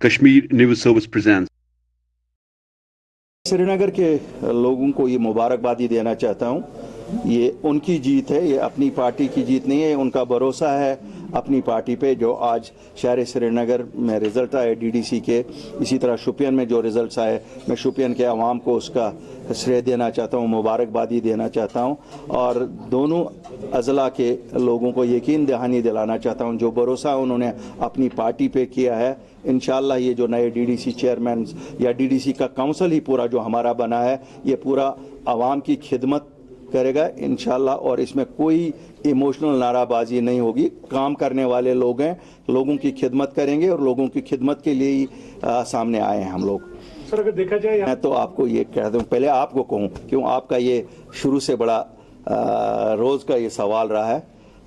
Kashmir News Service presents. Srinagar के लोगों को ये मुबारकबादी देना चाहता हूँ। ये उनकी जीत है, ये अपनी पार्टी की जीत नहीं है। उनका भरोसा है अपनी पार्टी पे। जो आज शहर श्रीनगर में रिज़ल्ट आए डीडीसी के, इसी तरह शोपियान में जो रिज़ल्ट्स आए, मैं शोपियान के अवाम को उसका श्रेय देना चाहता हूँ, मुबारकबादी देना चाहता हूँ और दोनों अज़ला के लोगों को यकीन दहानी दिलाना चाहता हूँ। जो भरोसा उन्होंने अपनी पार्टी पे किया है, इंशाअल्लाह ये जो नए डीडीसी चेयरमैन या डीडीसी का काउंसिल ही पूरा जो हमारा बना है, ये पूरा आवाम की खिदमत करेगा इंशाअल्लाह। और इसमें कोई इमोशनल नाराबाजी नहीं होगी। काम करने वाले लोग हैं, लोगों की खिदमत करेंगे और लोगों की खिदमत के लिए ही सामने आए हैं हम लोग। सर अगर देखा जाए, मैं तो आपको ये कह दूं, पहले आपको कहूँ क्यों, आपका ये शुरू से बड़ा रोज़ का ये सवाल रहा है।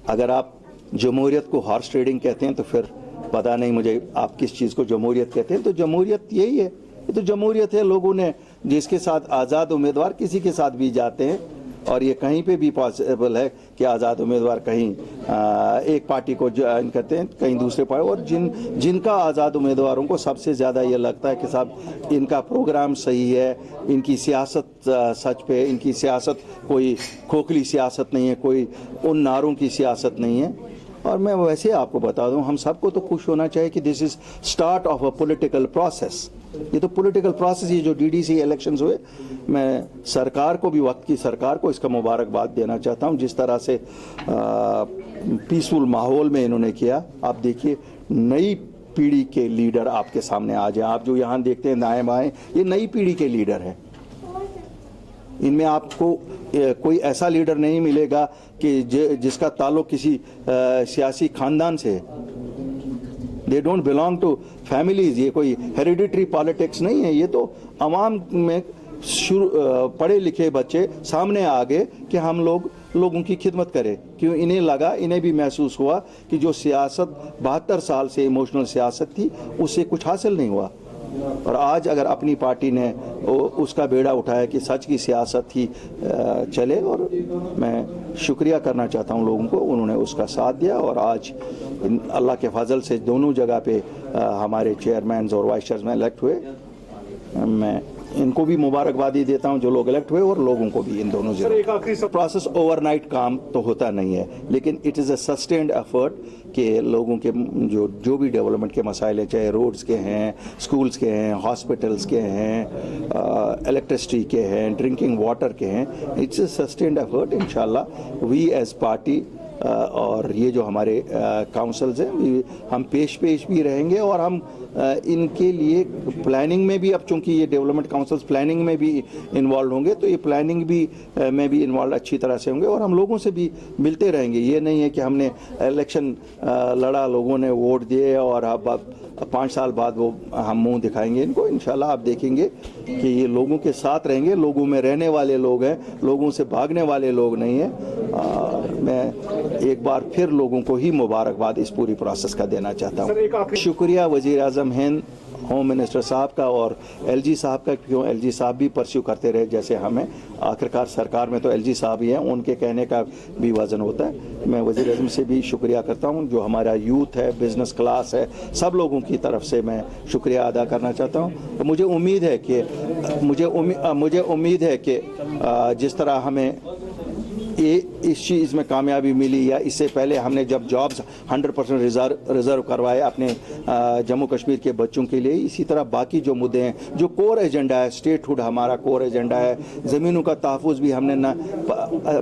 अगर आप जमहूरियत को हॉर्स ट्रेडिंग कहते हैं तो फिर पता नहीं मुझे आप किस चीज़ को जमहूरियत कहते हैं। तो जमहूरियत यही है, ये तो जमहूरियत है। लोगों ने जिसके साथ आज़ाद उम्मीदवार किसी के साथ भी जाते हैं और ये कहीं पे भी पॉसिबल है कि आज़ाद उम्मीदवार कहीं एक पार्टी को ज्वाइन करते हैं, कहीं दूसरे पार्टी। और जिनका आज़ाद उम्मीदवारों को सबसे ज़्यादा ये लगता है कि साहब इनका प्रोग्राम सही है, इनकी सियासत सच पे, इनकी सियासत कोई खोखली सियासत नहीं है, कोई उन नारों की सियासत नहीं है। और मैं वैसे आपको बता दूं, हम सबको तो खुश होना चाहिए कि this is start of a political process. ये तो पॉलिटिकल प्रोसेस, ये जो डीडीसी इलेक्शंस हुए, मैं सरकार को भी, वक्त की सरकार को इसका मुबारकबाद देना चाहता हूँ। जिस तरह से पीसफुल माहौल में इन्होंने किया, आप देखिए नई पीढ़ी के लीडर आपके सामने आ जाए। आप जो यहाँ देखते हैं दाएँ बाएँ, ये नई पीढ़ी के लीडर हैं। इनमें आपको कोई ऐसा लीडर नहीं मिलेगा कि जिसका ताल्लुक किसी सियासी खानदान से है। They don't belong to families. ये कोई हेरिडिटरी पॉलिटिक्स नहीं है। ये तो अवाम में पढ़े लिखे बच्चे सामने आ गए कि हम लोगों की खिदमत करें। क्यों, इन्हें लगा, इन्हें भी महसूस हुआ कि जो सियासत 72 साल से इमोशनल सियासत थी, उससे कुछ हासिल नहीं हुआ। और आज अगर अपनी पार्टी ने उसका बेड़ा उठाया कि सच की सियासत ही चले, और मैं शुक्रिया करना चाहता हूं लोगों को, उन्होंने उसका साथ दिया। और आज अल्लाह के फजल से दोनों जगह पे हमारे चेयरमैन और वाइस चेयरमैन इलेक्ट हुए। मैं इनको भी मुबारकबादी देता हूं जो लोग इलेक्ट हुए, और लोगों को भी, इन दोनों जगह। प्रोसेस ओवरनाइट काम तो होता नहीं है, लेकिन it is a sustained effort कि लोगों के जो भी डेवलपमेंट के मसाइल हैं, चाहे रोड्स के हैं, स्कूल्स के हैं, हॉस्पिटल्स के हैं, इलेक्ट्रिसिटी के हैं, ड्रिंकिंग वाटर के हैं, इट्स अ सस्टेन्ड एफर्ट। इंशाल्लाह वी एज पार्टी और ये जो हमारे काउंसिल्स हैं, हम पेश भी रहेंगे। और हम इनके लिए प्लानिंग में भी, अब चूंकि ये डेवलपमेंट काउंसिल्स प्लानिंग में भी इन्वॉल्व होंगे, तो ये प्लानिंग भी में भी इन्वॉल्व अच्छी तरह से होंगे। और हम लोगों से भी मिलते रहेंगे। ये नहीं है कि हमने इलेक्शन लड़ा, लोगों ने वोट दिए और अब 5 साल बाद वो हम मुंह दिखाएंगे इनको। इंशाल्लाह आप देखेंगे कि ये लोगों के साथ रहेंगे, लोगों में रहने वाले लोग हैं, लोगों से भागने वाले लोग नहीं हैं। मैं एक बार फिर लोगों को ही मुबारकबाद इस पूरी प्रोसेस का देना चाहता हूँ। शुक्रिया वज़ीर आज़म हिंद, होम मिनिस्टर साहब का और एलजी साहब का, क्यों एलजी साहब भी परस्यू करते रहे जैसे हमें। आखिरकार सरकार में तो एलजी साहब ही हैं, उनके कहने का भी वज़न होता है। मैं वज़ीर आज़म से भी शुक्रिया करता हूं। जो हमारा यूथ है, बिज़नेस क्लास है, सब लोगों की तरफ से मैं शुक्रिया अदा करना चाहता हूं। मुझे उम्मीद है कि जिस तरह हमें इस चीज़ में कामयाबी मिली, या इससे पहले हमने जब जॉब्स 100% रिज़र्व करवाए अपने जम्मू कश्मीर के बच्चों के लिए, इसी तरह बाकी जो मुद्दे हैं, जो कोर एजेंडा है, स्टेटहुड हमारा कोर एजेंडा है, ज़मीनों का तहफ़्फ़ुज़ भी हमने ना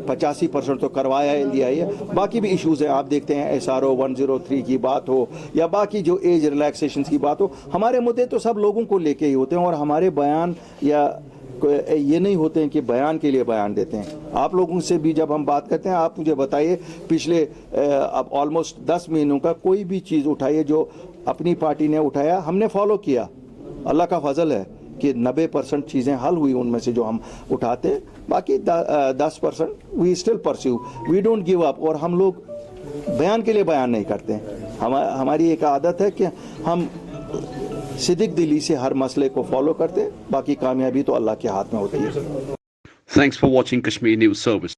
85% तो करवाया लिया है। बाकी भी इश्यूज़ हैं, आप देखते हैं SRO 103 की बात हो या बाकी जो एज रिलैक्सेशन की बात हो, हमारे मुद्दे तो सब लोगों को लेके ही होते हैं। और हमारे बयान या ये नहीं होते हैं कि बयान के लिए बयान देते हैं। आप लोगों से भी जब हम बात करते हैं, आप मुझे बताइए पिछले अब ऑलमोस्ट 10 महीनों का कोई भी चीज़ उठाइए जो अपनी पार्टी ने उठाया, हमने फॉलो किया। अल्लाह का फजल है कि 90% चीज़ें हल हुई उनमें से जो हम उठाते। बाकी 10% we still pursue, we don't give up. और हम लोग बयान के लिए बयान नहीं करते। हमारी एक आदत है कि हम सिद्दीक दिली से हर मसले को फॉलो करते, बाकी कामयाबी तो अल्लाह के हाथ में होती है। Thanks for watching Kashmir News Service.